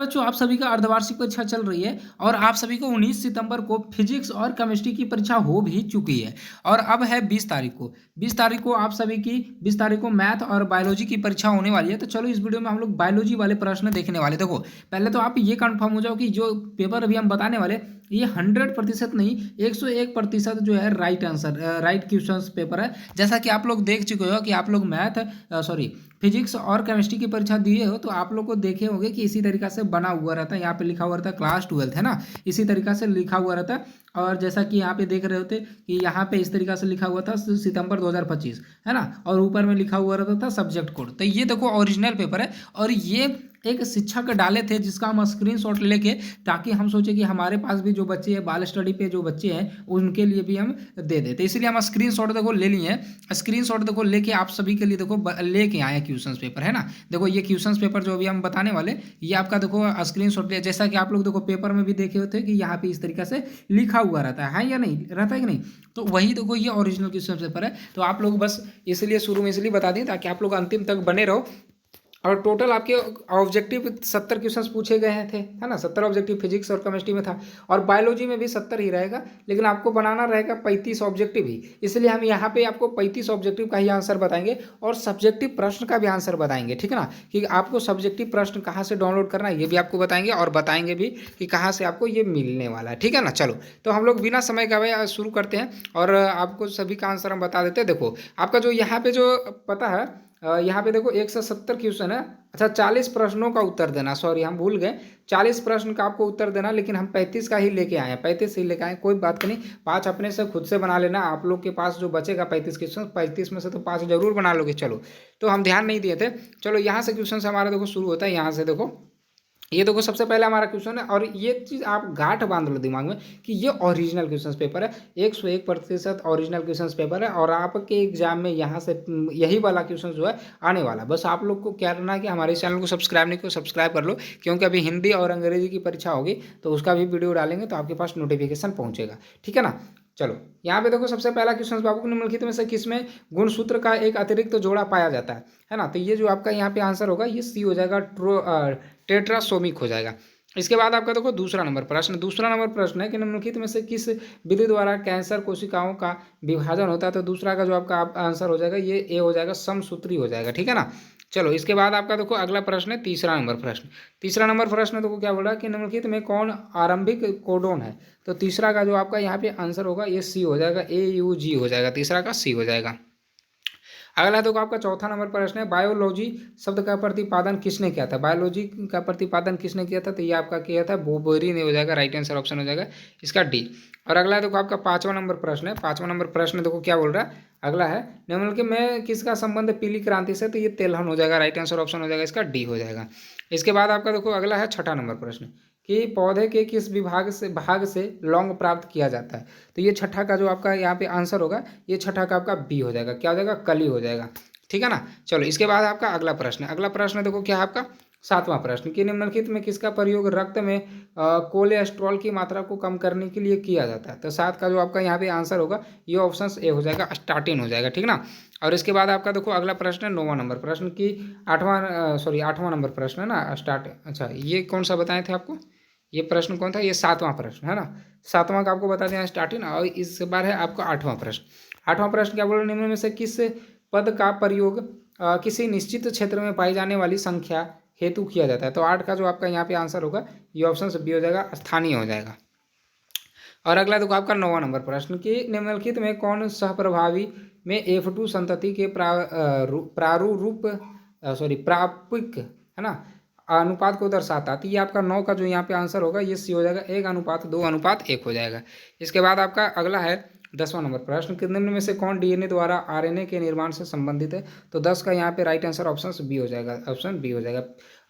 बच्चों आप सभी का अर्धवार्षिक परीक्षा चल रही है और आप सभी को 19 सितंबर को फिजिक्स और केमिस्ट्री की परीक्षा हो भी चुकी है और अब है 20 तारीख को 20 तारीख को आप सभी की 20 तारीख को मैथ और बायोलॉजी की परीक्षा होने वाली है। तो चलो इस वीडियो में हम लोग बायोलॉजी वाले प्रश्न देखने वाले। देखो पहले तो आप ये कंफर्म हो जाओ कि जो पेपर अभी हम बताने वाले ये 100% नहीं 101% जो है right answer right questions paper है। जैसा कि आप लोग देख चुके हो कि आप लोग मैथ सॉरी फिजिक्स और केमिस्ट्री की परीक्षा दिए हो तो आप लोग को देखे होंगे कि इसी तरीका से बना हुआ रहता है। यहाँ पे लिखा हुआ रहता है क्लास 12 है ना, इसी तरीका से लिखा हुआ रहता है। और जैसा कि यहाँ पे देख रहे होते कि यहाँ पे इस तरीका से लिखा हुआ था सितंबर 2025 है ना, और ऊपर में लिखा हुआ रहता था सब्जेक्ट कोड। तो ये देखो ओरिजिनल पेपर है और ये एक शिक्षक डाले थे जिसका हम स्क्रीनशॉट लेके, ताकि हम सोचे कि हमारे पास भी जो बच्चे हैं बाल स्टडी पे जो बच्चे हैं उनके लिए भी हम दे देते, इसलिए हम स्क्रीनशॉट देखो ले लिए हैं। स्क्रीनशॉट देखो लेके आप सभी के लिए देखो लेके आए हैं क्वेश्चंस पेपर है ना। देखो ये क्वेश्चंस पेपर जो अभी हम बताने वाले ये आपका देखो स्क्रीनशॉट लिया, जैसा कि आप लोग देखो पेपर में भी देखे होते कि यहाँ पे इस तरीके से लिखा हुआ रहता है या नहीं रहता है कि नहीं। तो वही देखो ये ओरिजिनल क्वेश्चन पेपर है। तो आप लोग बस इसलिए शुरू में इसलिए बता दें ताकि आप लोग अंतिम तक बने रहो। और टोटल आपके ऑब्जेक्टिव 70 क्वेश्चंस पूछे गए हैं थे है ना, 70 ऑब्जेक्टिव फिजिक्स और केमिस्ट्री में था और बायोलॉजी में भी 70 ही रहेगा, लेकिन आपको बनाना रहेगा 35 ऑब्जेक्टिव ही। इसलिए हम यहाँ पे आपको 35 ऑब्जेक्टिव का ही आंसर बताएंगे और सब्जेक्टिव प्रश्न का भी आंसर बताएंगे, ठीक है ना। कि आपको सब्जेक्टिव प्रश्न कहाँ से डाउनलोड करना है ये भी आपको बताएंगे और बताएंगे भी कि कहाँ से आपको ये मिलने वाला है, ठीक है ना। चलो तो हम लोग बिना समय गवाए शुरू करते हैं और आपको सभी का आंसर हम बता देते हैं। देखो आपका जो यहाँ पे जो पता है यहाँ पे देखो 170 क्वेश्चन है। अच्छा 40 प्रश्नों का उत्तर देना, सॉरी हम भूल गए, 40 प्रश्न का आपको उत्तर देना, लेकिन हम 35 का ही लेके आए हैं, 35 ही लेके आए, कोई बात नहीं। 5 अपने से खुद से बना लेना, आप लोग के पास जो बचेगा 35 क्वेश्चन, 35 में से तो 5 जरूर बना लोगे। चलो तो हम ध्यान नहीं दिए थे। चलो यहाँ से क्वेश्चन हमारा देखो शुरू होता है, यहाँ से देखो ये देखो सबसे पहले हमारा क्वेश्चन है और ये चीज़ आप गांठ बांध लो दिमाग में कि ये ओरिजिनल क्वेश्चन पेपर है, 101% ओरिजिनल क्वेश्चन पेपर है और आपके एग्जाम में यहाँ से यही वाला क्वेश्चन जो है आने वाला। बस आप लोग को क्या करना है कि हमारे चैनल को सब्सक्राइब नहीं, को सब्सक्राइब कर लो, क्योंकि अभी हिंदी और अंग्रेजी की परीक्षा होगी तो उसका भी वीडियो डालेंगे तो आपके पास नोटिफिकेशन पहुँचेगा, ठीक है ना। चलो यहाँ पे देखो सबसे पहला क्वेश्चन, बाबू निम्नलिखित में से किसमें गुणसूत्र का एक अतिरिक्त जोड़ा पाया जाता है ना। तो ये जो आपका यहाँ पे आंसर होगा ये सी हो जाएगा, टेट्रासोमिक हो जाएगा। इसके बाद आपका देखो दूसरा नंबर प्रश्न है कि निम्नलिखित में से किस विधि द्वारा कैंसर कोशिकाओं का विभाजन होता है। तो दूसरा का जो आपका आंसर हो जाएगा ये ए हो जाएगा, समसूत्री हो जाएगा, ठीक है ना। चलो इसके बाद आपका देखो अगला प्रश्न है तीसरा नंबर प्रश्न देखो क्या बोल रहा है कि निम्नलिखित में कौन आरंभिक कोडोन है। तो तीसरा का जो आपका यहाँ पे आंसर होगा ये सी हो जाएगा, AUG हो जाएगा, तीसरा का सी हो जाएगा। अगला देखो आपका चौथा नंबर प्रश्न है बायोलॉजी शब्द का प्रतिपादन किसने किया था। बायोलॉजी का प्रतिपादन किसने किया था, तो ये आपका किया था बोबेरी ने हो जाएगा, राइट आंसर ऑप्शन हो जाएगा इसका डी। और अगला देखो आपका पांचवा नंबर प्रश्न देखो क्या बोल रहा है, अगला है निम्नलिखित में किसका संबंध पीली क्रांति से, तो ये तेलहन हो जाएगा, राइट आंसर ऑप्शन हो जाएगा इसका डी हो जाएगा। इसके बाद आपका देखो अगला है छठा नंबर प्रश्न कि पौधे के किस भाग से लौंग प्राप्त किया जाता है। तो ये छठा का जो आपका यहाँ पे आंसर होगा ये छठा का आपका बी हो जाएगा, क्या हो जाएगा, कली हो जाएगा, ठीक है ना। चलो इसके बाद आपका अगला प्रश्न देखो क्या है आपका सातवां प्रश्न कि निम्नलिखित में किसका प्रयोग रक्त में कोलेस्ट्रॉल की मात्रा को कम करने के लिए किया जाता है। तो सात का जो आपका यहाँ पे आंसर होगा ये ऑप्शन ए हो जाएगा, स्टार्टिन हो जाएगा, ठीक ना। और इसके बाद आपका देखो अगला प्रश्न है नौवां नंबर प्रश्न की आठवां नंबर प्रश्न है ना, स्टार्ट, अच्छा ये कौन सा बताए थे आपको, ये प्रश्न कौन था, ये सातवां प्रश्न है ना, सातवां का आपको बता दें स्टार्टिंग। और इस बार है आपका आठवां प्रश्न क्या बोल रहे निम्न में से किस पद का प्रयोग किसी निश्चित क्षेत्र में पाई जाने वाली संख्या हेतु किया जाता है। तो 8 का जो आपका यहाँ पे आंसर होगा ये ऑप्शन बी हो जाएगा, स्थानीय हो जाएगा। और अगला देखो आपका नौवां नंबर प्रश्न कि निम्नलिखित में कौन सहप्रभावी में F2 संतति के प्रापिक है ना अनुपात को दर्शाता है। तो ये आपका 9 का जो यहाँ पे आंसर होगा ये सी हो जाएगा, 1:2:1 हो जाएगा। इसके बाद आपका अगला है 10वां नंबर प्रश्न कि निम्न में से कौन DNA द्वारा RNA के निर्माण से संबंधित है। तो 10 का यहाँ पे राइट आंसर ऑप्शन बी हो जाएगा,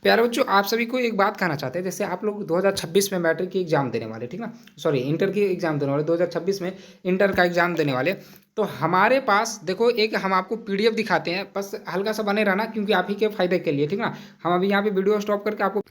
प्यारे बच्चों आप सभी को एक बात कहना चाहते हैं, जैसे आप लोग 2026 में मैट्रिक की एग्जाम देने वाले, ठीक ना, सॉरी इंटर की एग्जाम देने वाले, 2026 में इंटर का एग्जाम देने वाले, तो हमारे पास देखो एक हम आपको PDF दिखाते हैं, बस हल्का सा बने रहना क्योंकि आप ही के फायदे के लिए, ठीक ना। हम अभी यहाँ पे वीडियो स्टॉप करके आपको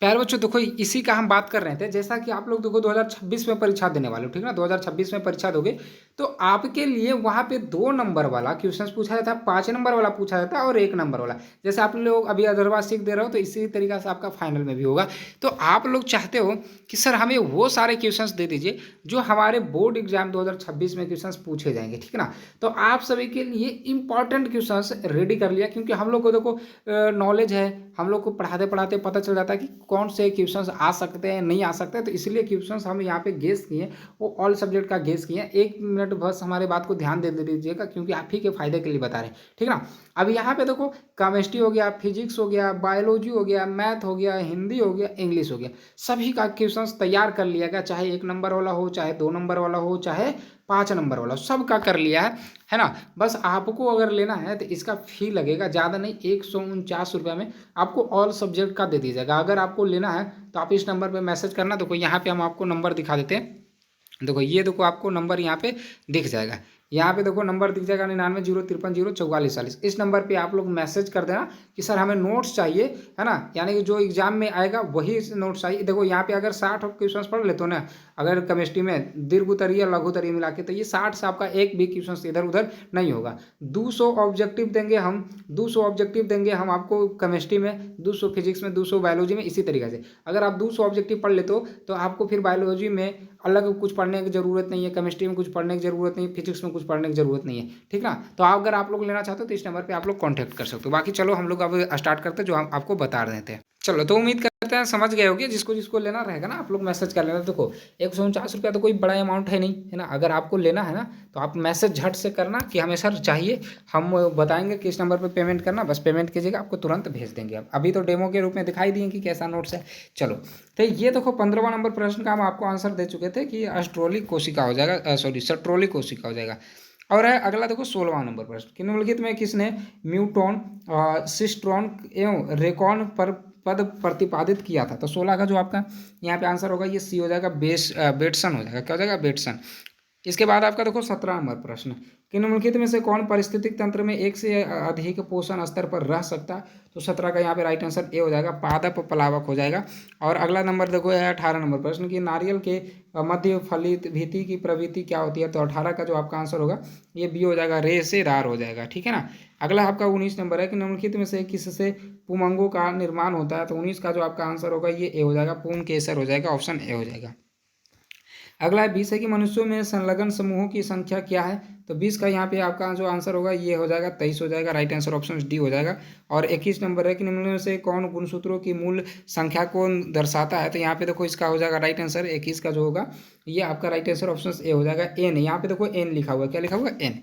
प्यारे बच्चों देखो इसी का हम बात कर रहे थे। जैसा कि आप लोग देखो 2026 में परीक्षा देने वाले हो, ठीक ना, 2026 में परीक्षा दोगे तो आपके लिए वहाँ पे 2 नंबर वाला क्वेश्चन पूछा जाता है, 5 नंबर वाला पूछा जाता है और 1 नंबर वाला। जैसे आप लोग अभी अदरवा सीख दे रहे हो तो इसी तरीका से आपका फाइनल में भी होगा। तो आप लोग चाहते हो कि सर हमें वो सारे क्वेश्चन दे दीजिए जो हमारे बोर्ड एग्जाम 2026 में क्वेश्चन पूछे जाएंगे, ठीक है ना। तो आप सभी के लिए इंपॉर्टेंट क्वेश्चन रेडी कर लिया, क्योंकि हम लोग को देखो नॉलेज है, हम लोग को पढ़ाते पढ़ाते पता चल जाता है कि कौन से क्वेश्चंस आ सकते हैं नहीं आ सकते हैं। तो इसलिए क्वेश्चंस हम यहाँ पे गेस किए, वो ऑल सब्जेक्ट का गेस किए। 1 मिनट बस हमारे बात को ध्यान दे दीजिएगा, क्योंकि आप ही के फायदे के लिए बता रहे हैं, ठीक ना। अब यहाँ पे देखो केमिस्ट्री हो गया, फिजिक्स हो गया, बायोलॉजी हो गया, मैथ हो गया, हिंदी हो गया, इंग्लिश हो गया, सभी का क्वेश्चंस तैयार कर लिया गया। चाहे 1 नंबर वाला हो, चाहे 2 नंबर वाला हो, चाहे 5 नंबर वाला, सबका कर लिया है ना। बस आपको अगर लेना है तो इसका फी लगेगा ज़्यादा नहीं, 149 रुपये में आपको ऑल सब्जेक्ट का दे दिया जाएगा। अगर आपको लेना है तो आप इस नंबर पे मैसेज करना। देखो यहाँ पे हम आपको नंबर दिखा देते हैं। देखो ये देखो आपको नंबर यहाँ पे दिख जाएगा, यहाँ पे देखो नंबर दिख जाएगा 99 053 04440। इस नंबर पे आप लोग मैसेज कर देना कि सर हमें नोट्स चाहिए, है ना, यानी कि जो एग्जाम में आएगा वही नोट्स चाहिए। देखो यहाँ पे अगर 60 क्वेश्चन पढ़ लेते हो ना, अगर केमिस्ट्री में दीर्घ उत्तरीय लघु उत्तरीय मिला के, तो ये 60 से आपका एक भी क्वेश्चन इधर उधर नहीं होगा। 200 ऑब्जेक्टिव देंगे हम, 200 ऑब्जेक्टिव देंगे हम आपको केमिस्ट्री में, 200 फिजिक्स में, 200 बायोलॉजी में। इसी तरीके से अगर आप 200 ऑब्जेक्टिव पढ़ लेते हो तो आपको फिर बायोलॉजी में अलग कुछ पढ़ने की जरूरत नहीं है, केमिस्ट्री में कुछ पढ़ने की जरूरत नहीं है, फिजिक्स में कुछ पढ़ने की जरूरत नहीं है, ठीक ना। तो अगर आप लोग लेना चाहते हो तो इस नंबर पे आप लोग कांटेक्ट कर सकते हो। बाकी चलो हम लोग अब स्टार्ट करते हैं जो हम आपको बता रहे थे। चलो तो उम्मीद करते हैं समझ गए होगे। जिसको जिसको लेना रहेगा ना आप लोग मैसेज कर लेना। देखो 149 रुपया तो कोई बड़ा अमाउंट है नहीं, है ना। अगर आपको लेना है ना तो आप मैसेज झट से करना कि हमें सर चाहिए, हम बताएंगे किस नंबर पर पेमेंट करना, बस पेमेंट कीजिएगा, आपको तुरंत भेज देंगे। अब अभी तो डेमो के रूप में दिखाई दिए कि कैसा नोट्स है। चलो तो ये देखो 15वां नंबर प्रश्न का हम आपको आंसर दे चुके थे कि अस्ट्रोलिक कोशिका हो जाएगा, सॉरी सट्रोलिक कोशिका हो जाएगा। और है अगला देखो 16वां नंबर प्रश्न, निम्नलिखित में किसने म्यूटॉन, सिस्ट्रॉन एवं रेकॉन पर पद प्रतिपादित किया था। तो 16 का जो आपका यहाँ पे आंसर होगा ये सी हो जाएगा, बेटसन हो जाएगा। क्या हो जाएगा? बेटसन। इसके बाद आपका देखो 17 नंबर प्रश्न, कि निम्नलिखित में से कौन पारिस्थितिक तंत्र में एक से अधिक पोषण स्तर पर रह सकता है। तो 17 का यहाँ पे राइट आंसर ए हो जाएगा, पादप प्लावक हो जाएगा। और अगला नंबर देखो है 18 नंबर प्रश्न, कि नारियल के मध्य फलित भीति की प्रवृत्ति क्या होती है। तो 18 का जो आपका आंसर होगा ये बी हो जाएगा, रेशेदार हो जाएगा, ठीक है ना। अगला आपका 19 नंबर है, कि निम्नलिखित में से किससे पुमंगों का निर्माण होता है। तो 19 का जो आपका आंसर होगा ये ए हो जाएगा, पुंकेसर हो जाएगा, ऑप्शन ए हो जाएगा। अगला है 20 है, कि मनुष्यों में संलग्न समूहों की संख्या क्या है। तो 20 का यहाँ पे आपका जो आंसर होगा ये हो जाएगा 23 हो जाएगा, राइट आंसर ऑप्शन डी हो जाएगा। और 21 नंबर है, कि निम्न में से कौन गुणसूत्रों की मूल संख्या को दर्शाता है। तो यहाँ पे देखो इसका हो जाएगा राइट आंसर 21 का जो होगा ये आपका राइट आंसर ऑप्शन ए हो जाएगा, एन। यहाँ पे देखो एन लिखा हुआ है, क्या लिखा हुआ है? एन,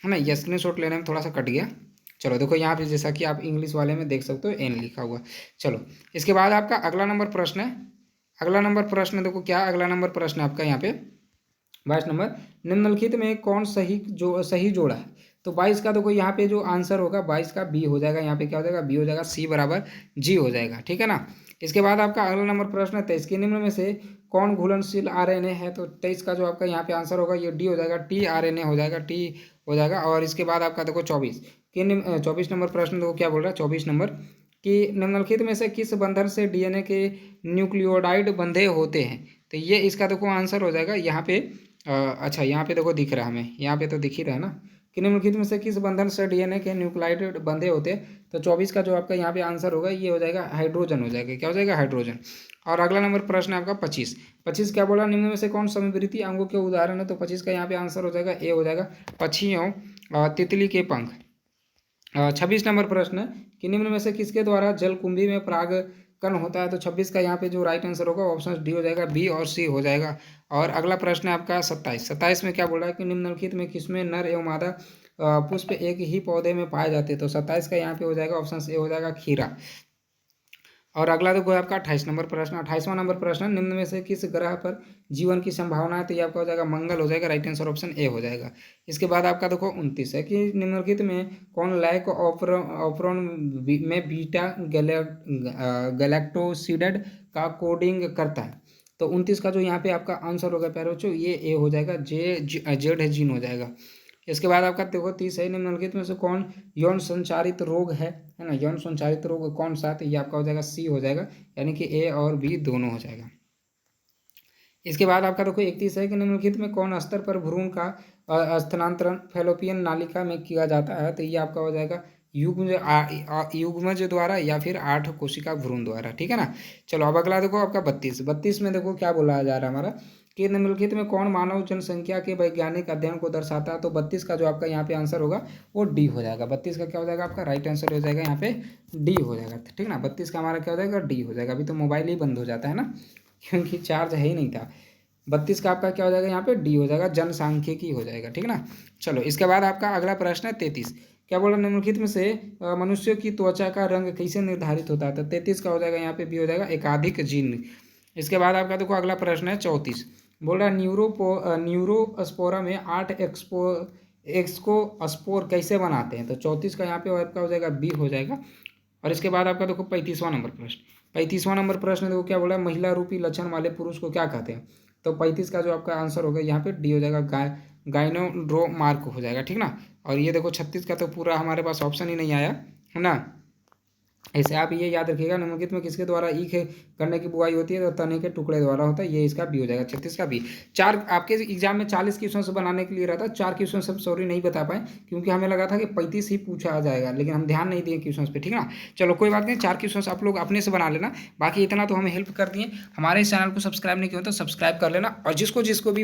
है ना। ये स्क्रीनशॉट लेने में थोड़ा सा कट गया। चलो देखो यहाँ पे जैसा कि आप इंग्लिश वाले में देख सकते हो एन लिखा हुआ। चलो इसके बाद आपका अगला नंबर प्रश्न है। अगला नंबर प्रश्न देखो क्या, अगला नंबर प्रश्न आपका यहाँ पे 22 नंबर, निम्नलिखित में कौन सही जोड़ा है। तो 22 का देखो यहाँ पे जो आंसर होगा 22 का बी हो जाएगा। यहाँ पे क्या हो जाएगा? बी हो जाएगा, सी बराबर जी हो जाएगा, ठीक है ना। इसके बाद आपका अगला नंबर प्रश्न है 23, के निम्न में से कौन घुलनशील आरएनए है। तो 23 का जो आपका यहाँ पे आंसर होगा ये डी हो जाएगा, टी आरएनए हो जाएगा, टी हो जाएगा। और इसके बाद आपका देखो 24 कि 24 नंबर प्रश्न देखो क्या बोल रहा है 24 नंबर, कि निम्नलिखित में से किस बंधन से डीएनए के न्यूक्लियोटाइड बंधे होते हैं। तो ये इसका देखो आंसर हो जाएगा यहाँ पे अच्छा यहाँ पे देखो दिख रहा है हमें, यहाँ पे तो दिख ही रहा है ना, कि निम्नलिखित में से किस बंधन से डीएनए के न्यूक्लियोटाइड बंधे होते हैं। तो 24 का जो आपका यहाँ पे आंसर होगा ये हो जाएगा हाइड्रोजन हो जाएगा। क्या हो जाएगा? हाइड्रोजन। और अगला नंबर प्रश्न है आपका 25 क्या बोला, निम्न में से कौन समविवृत्तीय अंगों के उदाहरण है। तो 25 का यहाँ पे आंसर हो जाएगा ए हो जाएगा, पक्षियों तितली के पंख। 26 नंबर प्रश्न है, कि निम्न में से किसके द्वारा जलकुंभी में परागकण होता है। तो 26 का यहाँ पे जो राइट आंसर होगा ऑप्शन डी हो जाएगा, बी और सी हो जाएगा। और अगला प्रश्न है आपका 27 में क्या बोल रहा है, कि निम्नलिखित में किसमें नर एवं मादा पुष्प एक ही पौधे में पाए जाते हैं। तो 27 का यहाँ पे हो जाएगा ऑप्शन ए हो जाएगा, खीरा। और अगला देखो आपका 28 नंबर प्रश्न, 28वां नंबर प्रश्न, निम्न में से किस ग्रह पर जीवन की संभावना है। तो ये आपका हो जाएगा मंगल हो जाएगा, राइट आंसर ऑप्शन ए हो जाएगा। इसके बाद आपका देखो 29 है, कि निम्नलिखित में कौन लैक ऑपरॉन में बीटा गैलेक्टोसिडेड का कोडिंग करता है। तो 29 का जो यहाँ पे आपका आंसर होगा प्यारे बच्चों ये ए हो जाएगा, जेड है जीन हो जाएगा। इसके बाद आपका देखो 30 है, निम्नलिखित में से कौन यौन संचारित रोग है ना, यौन संचारित रोग कौन सा है, तो ये आपका हो जाएगा सी हो जाएगा, यानी कि ए और बी दोनों हो जाएगा। इसके बाद आपका देखो 31 है कि निम्नलिखित में कौन स्तर पर भ्रूण का स्थानांतरण फैलोपियन नालिका में किया जाता है, तो ये आपका हो जाएगा युग्मज द्वारा या फिर 8 कोशिका भ्रूण द्वारा, ठीक है ना। चलो अब अगला देखो आपका 32 में देखो क्या बोला जा रहा है हमारा कि निम्नलिखित में कौन मानव जनसंख्या के वैज्ञानिक अध्ययन को दर्शाता है, तो 32 का जो आपका यहाँ पे आंसर होगा वो डी हो जाएगा। 32 का क्या हो जाएगा आपका राइट आंसर हो जाएगा यहाँ पे डी हो जाएगा, ठीक ना। 32 का हमारा क्या हो जाएगा डी हो जाएगा। अभी तो मोबाइल ही बंद हो जाता है ना, क्योंकि चार्ज है ही नहीं था। 32 का आपका क्या हो जाएगा यहाँ पे डी हो जाएगा, जनसांख्यिकी हो जाएगा, ठीक ना। चलो इसके बाद आपका अगला प्रश्न है 33, क्या बोला निम्नलिखित में से मनुष्य की त्वचा का रंग कैसे निर्धारित होता है, तो 33 का हो जाएगा यहाँ पे बी हो जाएगा एकाधिक जीन। इसके बाद आपका देखो अगला प्रश्न है 34, बोल रहा है न्यूरोस्पोरा में 8 एक्सको कैसे बनाते हैं, तो 34 का यहाँ पे आपका हो जाएगा बी हो जाएगा। और इसके बाद आपका देखो 35वां नंबर प्रश्न, 35वां नंबर प्रश्न देखो क्या बोला है, महिला रूपी लक्षण वाले पुरुष को क्या कहते हैं, तो 35 का जो आपका आंसर होगा यहाँ पे डी हो जाएगा, गाइनोड्रोमार्क हो जाएगा, ठीक ना। और ये देखो 36 का तो पूरा हमारे पास ऑप्शन ही नहीं आया है ना। ऐसे आप ये याद रखिएगा, निम्नलिखित में किसके द्वारा ईख गन्ने की बुआई होती है, तो तने के टुकड़े द्वारा होता है, ये इसका बी हो जाएगा। 36 का बी। चार आपके एग्जाम में 40 क्वेश्चन बनाने के लिए रहता, 4 क्वेश्चन सब सॉरी नहीं बता पाए, क्योंकि हमें लगा था कि 35 ही पूछा आ जाएगा, लेकिन हम ध्यान नहीं दिए क्वेश्चन पे, ठीक ना। चलो कोई बात नहीं, 4 क्वेश्चन आप लोग अपने से बना लेना, बाकी इतना तो हमें हेल्प कर दिए। हमारे इस चैनल को सब्सक्राइब नहीं किया तो सब्सक्राइब कर लेना, और जिसको जिसको भी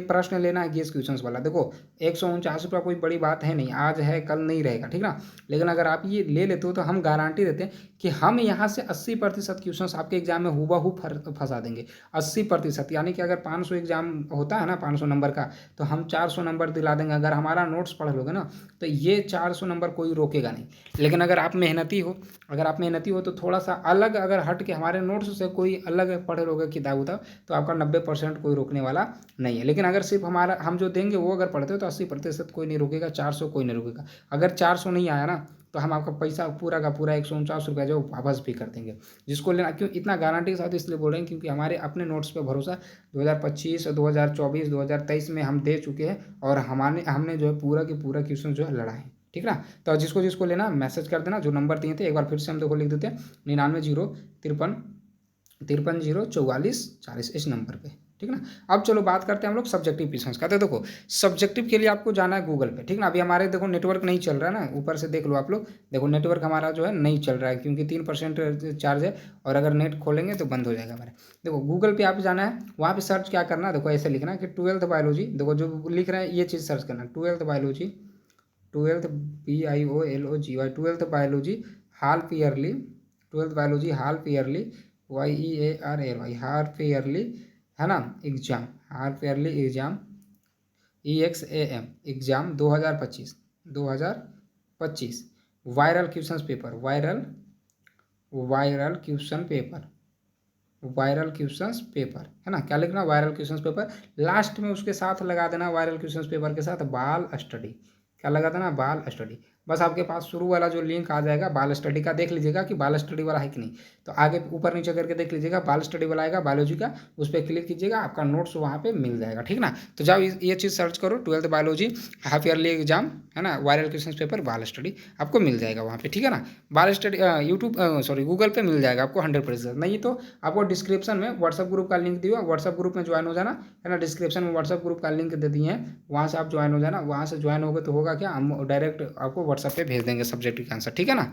प्रश्न लेना है गेस क्वेश्चन वाला, देखो 149 रुपया कोई बड़ी बात है नहीं, आज है कल नहीं रहेगा, ठीक ना। लेकिन अगर आप ये ले लेते हो तो हम गारंटी देते हैं कि हम यहाँ से 80% क्वेश्चन आपके एग्जाम में हुबहू फंसा देंगे। 80%, यानी कि अगर 500 एग्जाम होता है ना 500 नंबर का, तो हम 400 नंबर दिला देंगे। अगर हमारा नोट्स पढ़ लोगे ना तो ये 400 नंबर कोई रोकेगा नहीं। लेकिन अगर आप मेहनती हो तो थोड़ा सा अलग अगर हट के हमारे नोट्स से कोई अलग पढ़ लोगे किताब उताब, तो आपका 90% कोई रोकने वाला नहीं है। लेकिन अगर सिर्फ हम जो देंगे वो अगर पढ़ते हो तो 80% कोई नहीं रोकेगा, 400 कोई नहीं रोकेगा। अगर 400 नहीं आया ना तो हम आपका पैसा पूरा का पूरा 149 रुपया जो वापस भी कर देंगे। जिसको लेना, क्यों इतना गारंटी के साथ इसलिए बोल रहे हैं क्योंकि हमारे अपने नोट्स पे भरोसा 2025, 2024, 2023 में हम दे चुके हैं, और हमने जो है पूरा के पूरा क्वेश्चन जो है लड़ा है, ठीक ना। तो जिसको जिसको लेना मैसेज कर देना, जो नंबर दिए थे एक बार फिर से हम देखो लिख देते हैं, 99 053 53 0 44 40, इस नंबर पे, ठीक ना। अब चलो बात करते हैं हम लोग सब्जेक्टिव क्वेश्चंस का। तो देखो सब्जेक्टिव के लिए आपको जाना है गूगल पे, ठीक ना। अभी हमारे देखो नेटवर्क नहीं चल रहा है ना, ऊपर से देख लो आप लोग, देखो नेटवर्क हमारा जो है नहीं चल रहा है, क्योंकि 3% चार्ज है, और अगर नेट खोलेंगे तो बंद हो जाएगा हमारे। देखो गूगल पे आप जाना है, वहाँ पे सर्च क्या करना है, देखो ऐसे लिखना है कि 12th बायोलॉजी, देखो जो लिख रहे हैं ये चीज़ सर्च करना, 12th biology, 12th BIOLOGY, 12th biology half yearly, 12th biology half yearly, YEARLY half yearly, है ना, exam, half yearly exam, EXAM exam 2025 viral question paper, viral question paper, है ना। क्या लिखना, वायरल क्वेश्चन पेपर। लास्ट में उसके साथ लगा देना वायरल क्वेश्चन पेपर के साथ बाल स्टडी, क्या लगा देना, बाल स्टडी। बस आपके पास शुरू वाला जो लिंक आ जाएगा बाल स्टडी का, देख लीजिएगा कि बाल स्टडी वाला है कि नहीं, तो आगे ऊपर नीचे करके देख लीजिएगा, बाल स्टडी वाला आएगा बायोलॉजी का, उस पर क्लिक कीजिएगा, आपका नोट्स वहाँ पे मिल जाएगा, ठीक ना। तो जाओ ये चीज़ सर्च करो, 12th biology half yearly exam, है ना, वायरल क्वेश्चन पेपर बाल स्टडी, आपको मिल जाएगा वहाँ पे, ठीक है ना। बाल स्टडी गूगल पे मिल जाएगा आपको 100%। नहीं तो आपको डिस्क्रिप्शन में व्हाट्सअप ग्रुप का लिंक दिया, व्हाट्सअप ग्रुप में ज्वाइन हो जाना, है ना। डिस्क्रिप्शन में व्हाट्सअप ग्रुप का लिंक दे दिए हैं, वहाँ से आप ज्वाइन हो जाना। वहाँ से ज्वाइन होगे तो होगा क्या, हम डायरेक्ट आपको व्हाट्सएप पे भेज देंगे सब्जेक्ट का आंसर, ठीक है ना।